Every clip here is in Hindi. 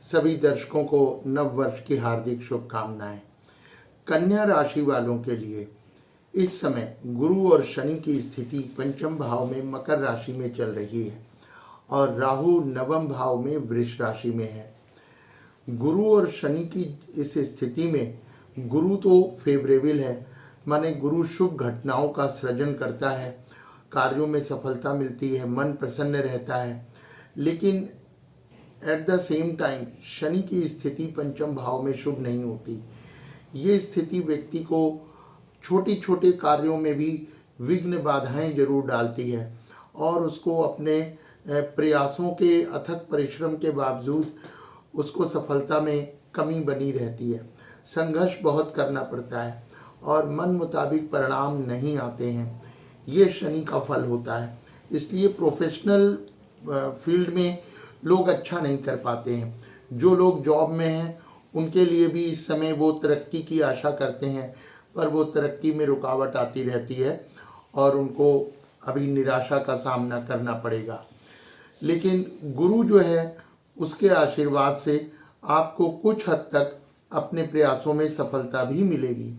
सभी दर्शकों को नव वर्ष की हार्दिक शुभकामनाएं। कन्या राशि वालों के लिए इस समय गुरु और शनि की स्थिति पंचम भाव में मकर राशि में चल रही है और राहु नवम भाव में वृष राशि में है। गुरु और शनि की इस स्थिति में गुरु तो फेवरेबल है, माने गुरु शुभ घटनाओं का सृजन करता है, कार्यों में सफलता मिलती है, मन प्रसन्न रहता है। लेकिन at the same time Shani की स्थिति पंचम भाव में शुभ नहीं होती। ये स्थिति व्यक्ति को छोटे छोटे कार्यों में भी विघ्न बाधाएं जरूर डालती है और उसको अपने प्रयासों के अथक परिश्रम के बावजूद उसको सफलता में कमी बनी रहती है। संघर्ष बहुत करना पड़ता है और मन मुताबिक परिणाम नहीं आते हैं। ये शनि का फल होता है। इसलिए प्रोफेशनल फील्ड में लोग अच्छा नहीं कर पाते हैं। जो लोग जॉब में हैं उनके लिए भी इस समय वो तरक्की की आशा करते हैं, पर वो तरक्की में रुकावट आती रहती है और उनको अभी निराशा का सामना करना पड़ेगा। लेकिन गुरु जो है उसके आशीर्वाद से आपको कुछ हद तक अपने प्रयासों में सफलता भी मिलेगी।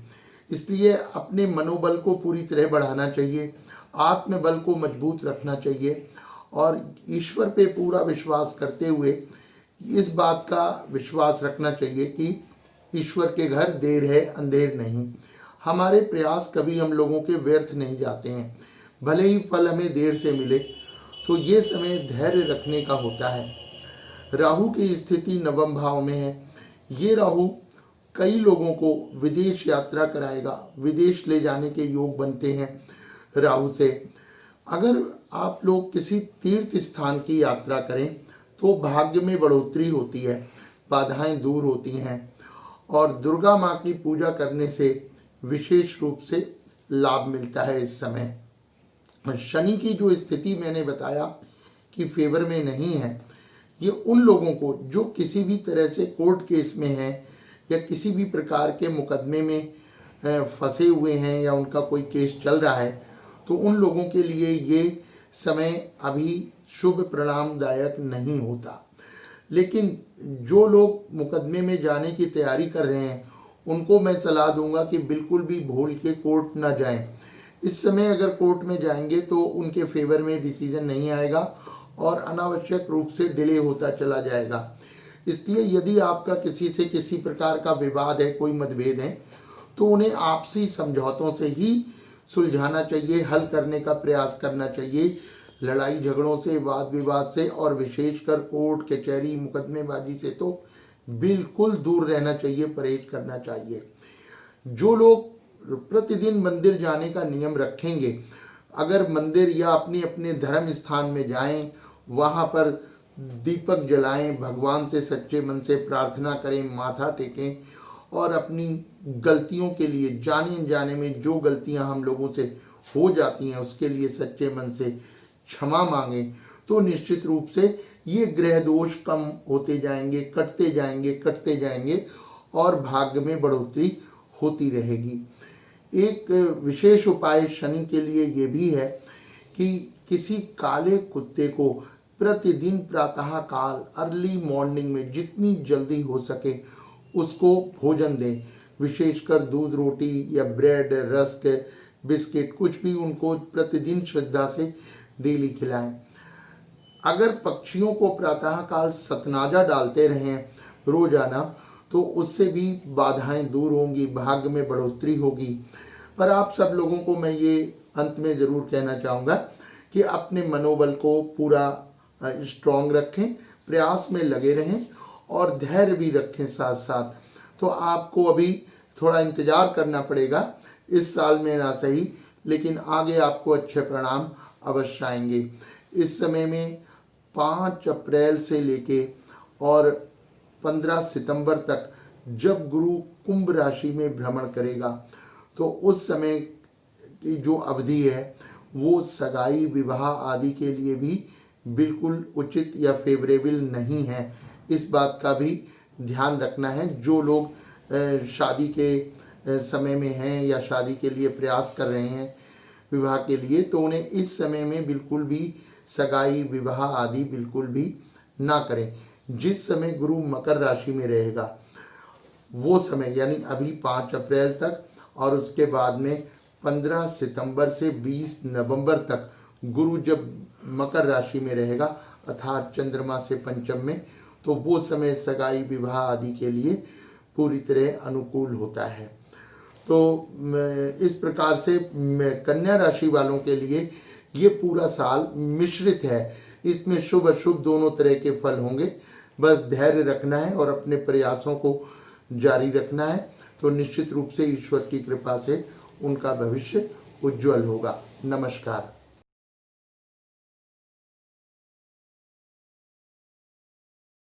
इसलिए अपने मनोबल को पूरी तरह बढ़ाना चाहिए, आत्मबल को मजबूत रखना चाहिए और ईश्वर पे पूरा विश्वास करते हुए इस बात का विश्वास रखना चाहिए कि ईश्वर के घर देर है अंधेर नहीं। हमारे प्रयास कभी हम लोगों के व्यर्थ नहीं जाते हैं, भले ही फल हमें देर से मिले। तो ये समय धैर्य रखने का होता है। राहु की स्थिति नवम भाव में है। ये राहु कई लोगों को विदेश यात्रा कराएगा, विदेश ले जाने के योग बनते हैं राहु से। अगर आप लोग किसी तीर्थ स्थान की यात्रा करें तो भाग्य में बढ़ोतरी होती है, बाधाएं दूर होती हैं और दुर्गा माँ की पूजा करने से विशेष रूप से लाभ मिलता है। इस समय शनि की जो स्थिति मैंने बताया कि फेवर में नहीं है, ये उन लोगों को जो किसी भी तरह से कोर्ट केस में हैं या किसी भी प्रकार के मुकदमे में फंसे हुए हैं या उनका कोई केस चल रहा है, तो उन लोगों के लिए ये समय अभी शुभ परिणामदायक नहीं होता। लेकिन जो लोग मुकदमे में जाने की तैयारी कर रहे हैं उनको मैं सलाह दूंगा कि बिल्कुल भी भूल के कोर्ट ना जाएं। इस समय अगर कोर्ट में जाएंगे तो उनके फेवर में डिसीजन नहीं आएगा और अनावश्यक रूप से डिले होता चला जाएगा। इसलिए यदि आपका किसी से किसी प्रकार का विवाद है, कोई मतभेद है, तो उन्हें आपसी समझौतों से ही सुलझाना चाहिए, हल करने का प्रयास करना चाहिए। लड़ाई झगड़ों से, वाद विवाद से और विशेषकर कोर्ट कचहरी मुकदमेबाजी से तो बिल्कुल दूर रहना चाहिए, परहेज करना चाहिए। जो लोग प्रतिदिन मंदिर जाने का नियम रखेंगे, अगर मंदिर या अपने अपने धर्म स्थान में जाएं, वहाँ पर दीपक जलाएं, भगवान से सच्चे मन से प्रार्थना करें, माथा टेकें और अपनी गलतियों के लिए, जाने अनजाने में जो गलतियां हम लोगों से हो जाती हैं उसके लिए सच्चे मन से क्षमा मांगें, तो निश्चित रूप से ये ग्रह दोष कम होते जाएंगे, कटते जाएंगे और भाग्य में बढ़ोतरी होती रहेगी। एक विशेष उपाय शनि के लिए ये भी है कि किसी काले कुत्ते को प्रतिदिन प्रातः काल अर्ली मॉर्निंग में जितनी जल्दी हो सके उसको भोजन दें। विशेषकर दूध रोटी या ब्रेड, रस्क, बिस्किट, कुछ भी उनको प्रतिदिन श्रद्धा से डेली खिलाएं। अगर पक्षियों को प्रातः काल सतनाजा डालते रहें रोजाना तो उससे भी बाधाएं दूर होंगी, भाग्य में बढ़ोतरी होगी। पर आप सब लोगों को मैं ये अंत में ज़रूर कहना चाहूँगा कि अपने मनोबल को पूरा स्ट्रॉन्ग रखें, प्रयास में लगे रहें और धैर्य भी रखें साथ साथ। तो आपको अभी थोड़ा इंतज़ार करना पड़ेगा, इस साल में ना सही लेकिन आगे आपको अच्छे परिणाम अवश्य आएंगे। इस समय में 5 अप्रैल से लेके और 15 सितंबर तक जब गुरु कुंभ राशि में भ्रमण करेगा तो उस समय की जो अवधि है वो सगाई, विवाह आदि के लिए भी बिल्कुल उचित या फेवरेबल नहीं है। इस बात का भी ध्यान रखना है। जो लोग शादी के समय में हैं या शादी के लिए प्रयास कर रहे हैं विवाह के लिए, तो उन्हें इस समय में बिल्कुल भी सगाई, विवाह आदि बिल्कुल भी ना करें। जिस समय गुरु मकर राशि में रहेगा वो समय यानी अभी 5 अप्रैल तक और उसके बाद में 15 सितंबर से 20 नवंबर तक गुरु जब मकर राशि में रहेगा अर्थात चंद्रमा से पंचम में, तो वो समय सगाई विवाह आदि के लिए पूरी तरह अनुकूल होता है। तो इस प्रकार से कन्या राशि वालों के लिए ये पूरा साल मिश्रित है। इसमें शुभ अशुभ दोनों तरह के फल होंगे। बस धैर्य रखना है और अपने प्रयासों को जारी रखना है, तो निश्चित रूप से ईश्वर की कृपा से उनका भविष्य उज्जवल होगा। नमस्कार।